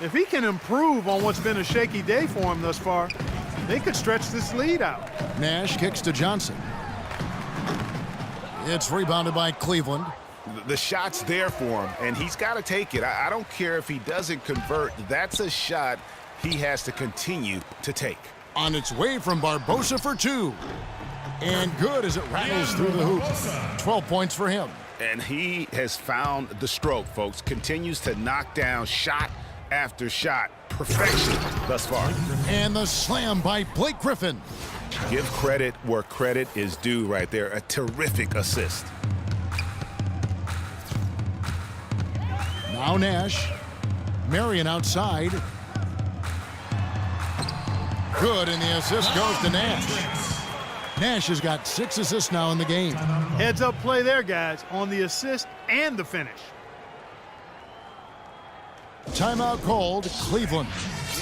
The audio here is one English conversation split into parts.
If he can improve on what's been a shaky day for him thus far, they could stretch this lead out. Nash kicks to Johnson. It's rebounded by Cleveland. The shot's there for him, and he's got to take it. I don't care if he doesn't convert. That's a shot he has to continue to take. On its way from Barbosa for two. And good as it rattles through the hoop. 12 points for him. And he has found the stroke, folks. Continues to knock down shot after shot. Perfection thus far. And the slam by Blake Griffin. Give credit where credit is due right there. A terrific assist. Now Nash. Marion outside. Good, and the assist goes to Nash. Nash has got 6 assists now in the game. Heads up play there, guys, on the assist and the finish. Timeout called, Cleveland.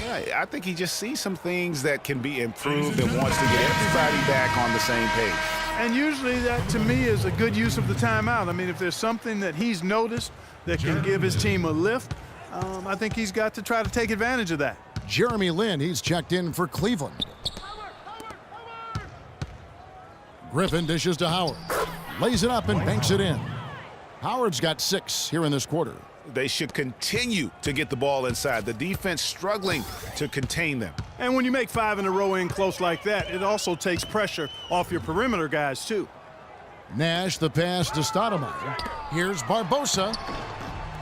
Yeah, I think he just sees some things that can be improved and wants to get everybody back on the same page. And usually that, to me, is a good use of the timeout. I mean, if there's something that he's noticed that can give his team a lift, I think he's got to try to take advantage of that. Jeremy Lin, he's checked in for Cleveland. Griffin dishes to Howard. Lays it up and banks it in. Howard's got 6 here in this quarter. They should continue to get the ball inside. The defense struggling to contain them. And when you make 5 in a row in close like that, it also takes pressure off your perimeter guys, too. Nash, the pass to Stoudemire. Here's Barbosa.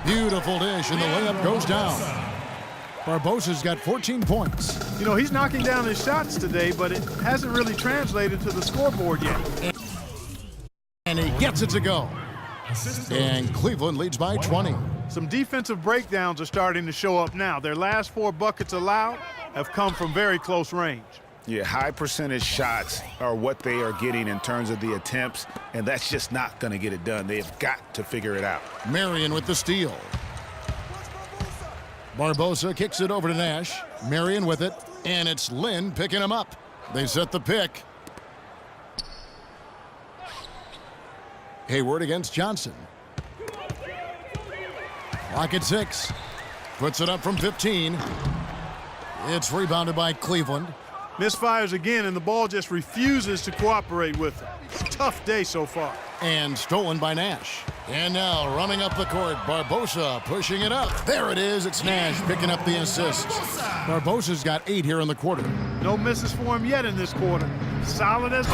Beautiful dish, and the layup goes down. Barbosa's got 14 points. You know, he's knocking down his shots today, but it hasn't really translated to the scoreboard yet. And he gets it to go. And Cleveland leads by 20. Some defensive breakdowns are starting to show up now. Their last 4 buckets allowed have come from very close range. Yeah, high percentage shots are what they are getting in terms of the attempts, and that's just not going to get it done. They have got to figure it out. Marion with the steal. Barbosa kicks it over to Nash. Marion with it, and it's Lin picking him up. They set the pick. Hayward against Johnson. Clock at 6. Puts it up from 15. It's rebounded by Cleveland. Misfires again, and the ball just refuses to cooperate with him. Tough day so far. And stolen by Nash. And now running up the court, Barbosa pushing it up. There it is. It's Nash picking up the assist. Barbosa's got 8 here in the quarter. No misses for him yet in this quarter. Solid as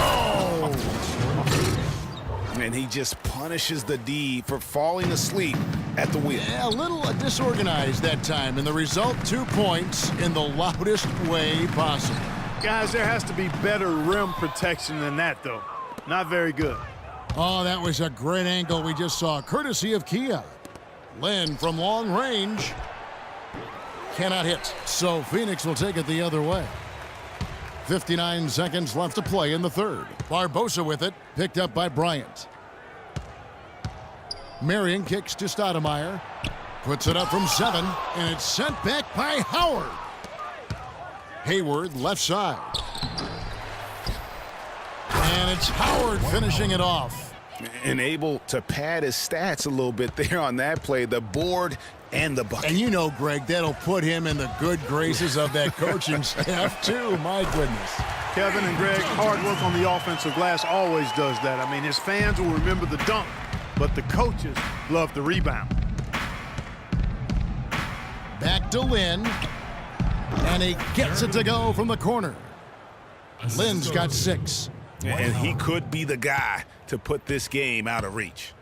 And he just punishes the D for falling asleep at the wheel. Yeah, a little disorganized that time, and the result 2 points in the loudest way possible. Guys, there has to be better rim protection than that, though. Not very good. Oh, that was a great angle we just saw, courtesy of Kia. Lin from long range. Cannot hit, so Phoenix will take it the other way. 59 seconds left to play in the third. Barbosa with it, picked up by Bryant. Marion kicks to Stoudemire. Puts it up from 7, and it's sent back by Howard. Hayward left side. And it's Howard finishing it off. And able to pad his stats a little bit there on that play. The board and the bucket. And you know, Greg, that'll put him in the good graces of that coaching staff, too. My goodness. Kevin and Greg, hard work on the offensive glass always does that. I mean, his fans will remember the dunk, but the coaches love the rebound. Back to Lin. And he gets it to go from the corner. Lin's got 6. And he could be the guy to put this game out of reach.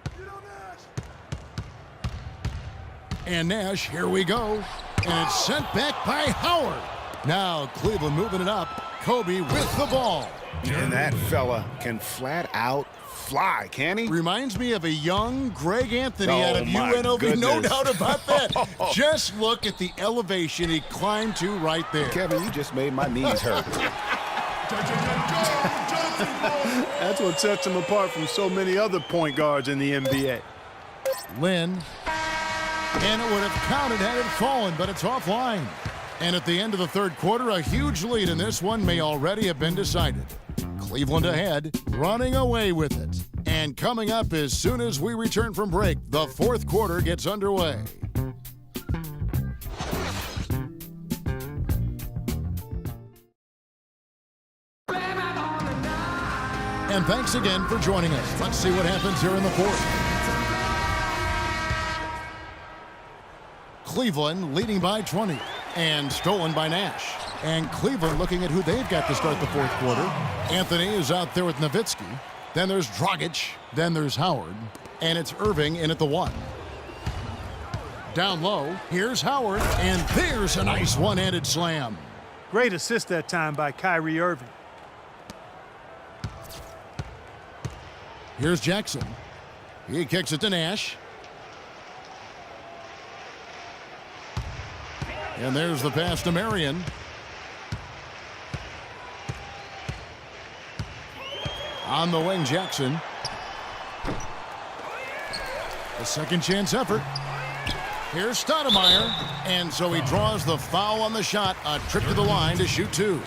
And Nash, here we go. And it's sent back by Howard. Now Cleveland moving it up. Kobe with the ball. And that fella can flat out fly, can he? Reminds me of a young Greg Anthony out of my UNLV. goodness. No doubt about that. Just look at the elevation he climbed to right there. Kevin, you just made my knees hurt. That's what sets him apart from so many other point guards in the NBA. Lin. And it would have counted had it fallen, but it's offline. And at the end of the third quarter, a huge lead in this one may already have been decided. Cleveland ahead, running away with it. And coming up as soon as we return from break, the fourth quarter gets underway. And thanks again for joining us. Let's see what happens here in the fourth. Cleveland leading by 20 and stolen by Nash. And Cleveland looking at who they've got to start the fourth quarter. Anthony is out there with Nowitzki. Then there's Dragic. Then there's Howard. And it's Irving in at the 1. Down low, here's Howard. And there's a nice one-handed slam. Great assist that time by Kyrie Irving. Here's Jackson. He kicks it to Nash. And there's the pass to Marion. On the wing, Jackson. A second chance effort. Here's Stoudemire. And so he draws the foul on the shot. A trip to the line to shoot 2.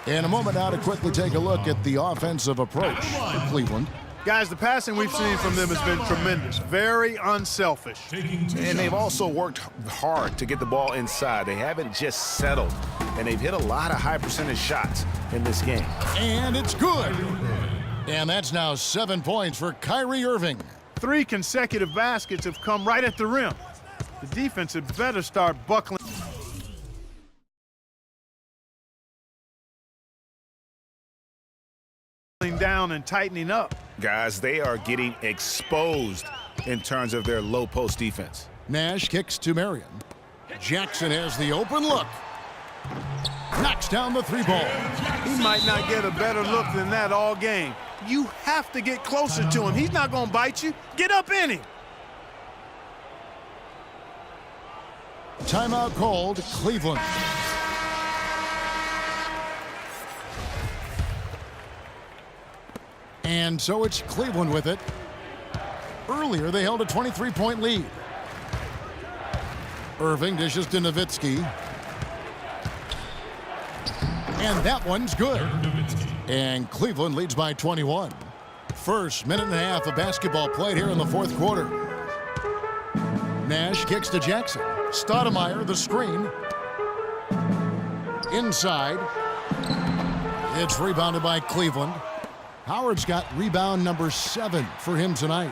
In a moment now to quickly take a look at the offensive approach for Cleveland. Guys, the passing we've seen from them has been tremendous. Very unselfish. And they've also worked hard to get the ball inside. They haven't just settled. And they've hit a lot of high percentage shots in this game. And it's good. And that's now 7 points for Kyrie Irving. 3 consecutive baskets have come right at the rim. The defense had better start buckling down and tightening up. Guys, they are getting exposed in terms of their low post defense. Nash kicks to Marion. Jackson has the open look. Knocks down the 3 ball. He might not get a better look than that all game. You have to get closer to him. He's not going to bite you. Get up in him. Timeout called, Cleveland. And so it's Cleveland with it. Earlier, they held a 23-point lead. Irving dishes to Nowitzki. And that one's good. And Cleveland leads by 21. First minute and a half of basketball played here in the fourth quarter. Nash kicks to Jackson. Stoudemire, the screen. Inside. It's rebounded by Cleveland. Howard's got rebound number 7 for him tonight.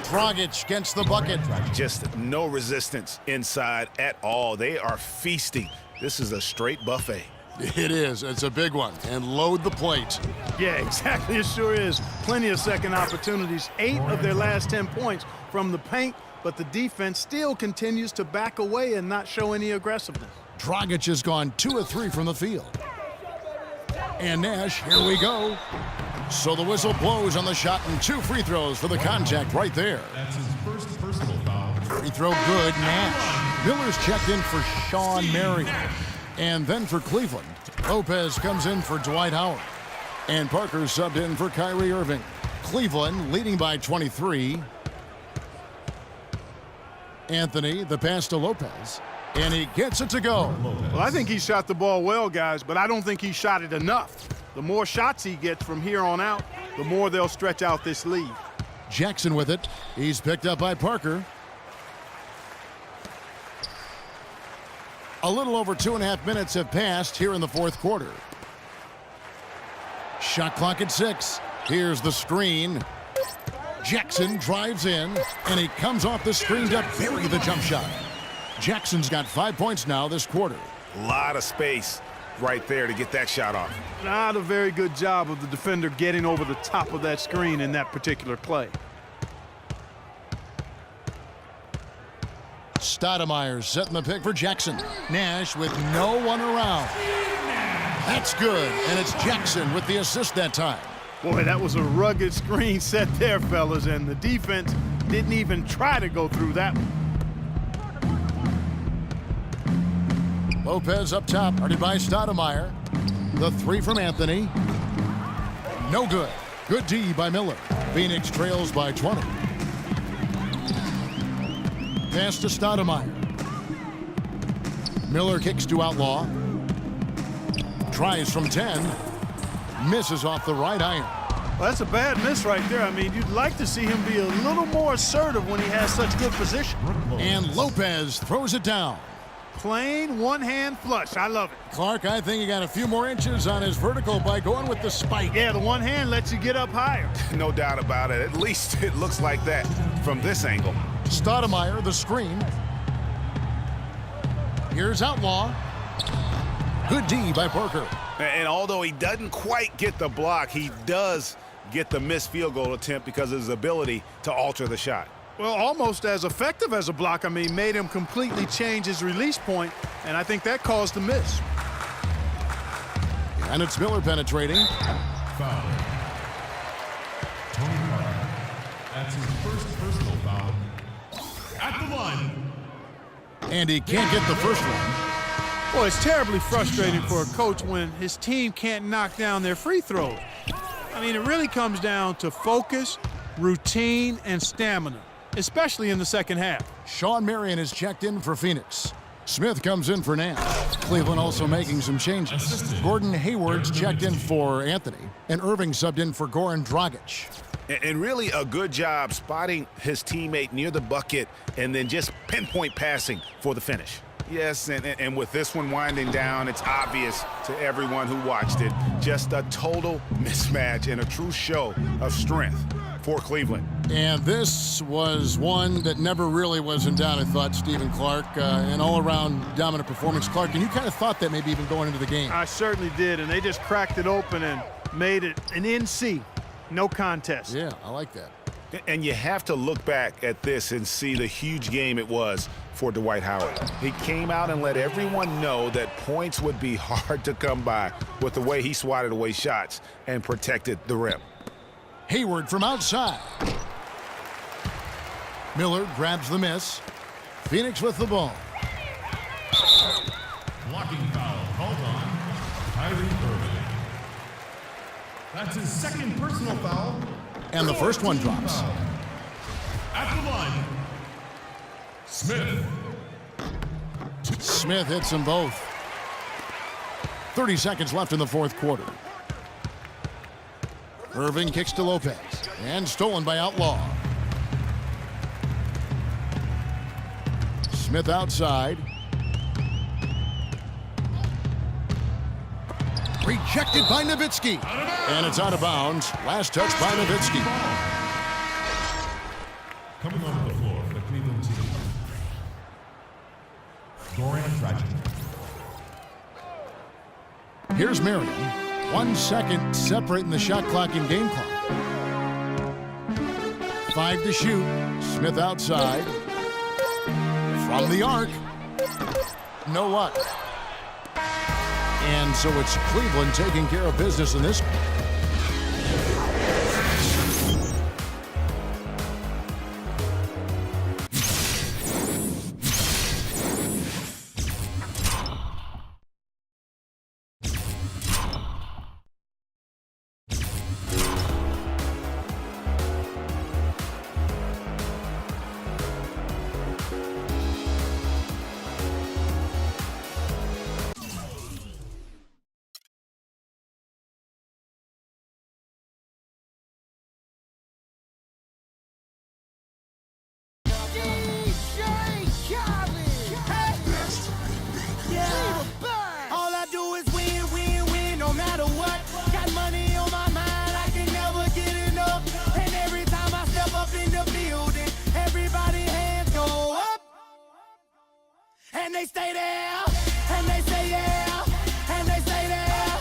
Dragic against the bucket. Just no resistance inside at all. They are feasting. This is a straight buffet. It is. It's a big one. And load the plate. Yeah, exactly. It sure is. Plenty of second opportunities. 8 of their last 10 points from the paint, but the defense still continues to back away and not show any aggressiveness. Dragic has gone 2 of 3 from the field. And Nash, here we go. So the whistle blows on the shot and 2 free throws for the contact right there. That's his first personal foul. Free throw good, Nash. Miller's checked in for Sean Marion. And then for Cleveland, Lopez comes in for Dwight Howard. And Parker subbed in for Kyrie Irving. Cleveland leading by 23. Anthony, the pass to Lopez. And he gets it to go. Well, I think he shot the ball well, guys, but I don't think he shot it enough. The more shots he gets from here on out, the more they'll stretch out this lead. Jackson with it. He's picked up by Parker. A little over 2.5 minutes have passed here in the fourth quarter. Shot clock at 6. Here's the screen. Jackson drives in, and he comes off the screen to bury the jump shot. Jackson's got 5 points now this quarter. A lot of space right there to get that shot off. Not a very good job of the defender getting over the top of that screen in that particular play. Stoudemire setting the pick for Jackson. Nash with no one around. That's good, and it's Jackson with the assist that time. Boy, that was a rugged screen set there, fellas, and the defense didn't even try to go through that one. Lopez up top, guarded by Stoudemire. The 3 from Anthony. No good. Good D by Miller. Phoenix trails by 20. Pass to Stoudemire. Miller kicks to Outlaw. Tries from 10. Misses off the right iron. Well, that's a bad miss right there. I mean, you'd like to see him be a little more assertive when he has such good position. And Lopez throws it down. plain one-hand flush. I love it. Clark, I think he got a few more inches on his vertical by going with the spike. Yeah, the one hand lets you get up higher. No doubt about it. At least it looks like that from this angle. Stoudemire, the screen. Here's Outlaw. Good D by Parker. And although he doesn't quite get the block, he does get the missed field goal attempt because of his ability to alter the shot. Well, almost as effective as a block. I mean, made him completely change his release point, and I think that caused the miss. And it's Miller penetrating. Foul. Tony Parker. That's his first personal foul. At the line. And he can't get the first one. Well, it's terribly frustrating for a coach when his team can't knock down their free throws. I mean, it really comes down to focus, routine, and stamina, especially in the second half. Sean Marion is checked in for Phoenix. Smith comes in for Nance. Cleveland also making some changes. Gordon Hayward's checked in for Anthony, and Irving subbed in for Goran Dragic. And really a good job spotting his teammate near the bucket and then just pinpoint passing for the finish. Yes, and with this one winding down, it's obvious to everyone who watched it. Just a total mismatch and a true show of strength for Cleveland. And this was one that never really was in doubt, I thought, Stephen Clark. An all-around dominant performance. Clark, and you kind of thought that maybe even going into the game. I certainly did, and they just cracked it open and made it an NC. No contest. Yeah, I like that. And you have to look back at this and see the huge game it was for Dwight Howard. He came out and let everyone know that points would be hard to come by with the way he swatted away shots and protected the rim. Hayward from outside. Miller grabs the miss. Phoenix with the ball. Blocking foul called on Kyrie Irving. That's his second personal foul. And the first one drops. Foul. At the line, Smith. Smith hits them both. 30 seconds left in the fourth quarter. Irving kicks to Lopez. And stolen by Outlaw. Smith outside. Rejected by Nowitzki. And it's out of bounds. Last touch by Nowitzki. Coming onto the floor for the Cleveland team, Goran Dragic. Here's Marion. 1 second separating the shot clock and game clock. 5 to shoot. Smith outside. From the arc. No luck. And so it's Cleveland taking care of business in this one. And they stay there, and they say yeah, and they stay there.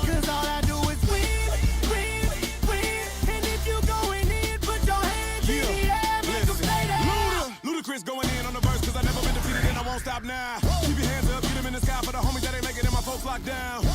Cause all I do is win, win, win. And if you going in, put your hands in the air, make them stay there. Ludacris going in on the verse, cause I never been defeated and I won't stop now. Keep your hands up, get them in the sky for the homies that ain't making it, my folks locked down.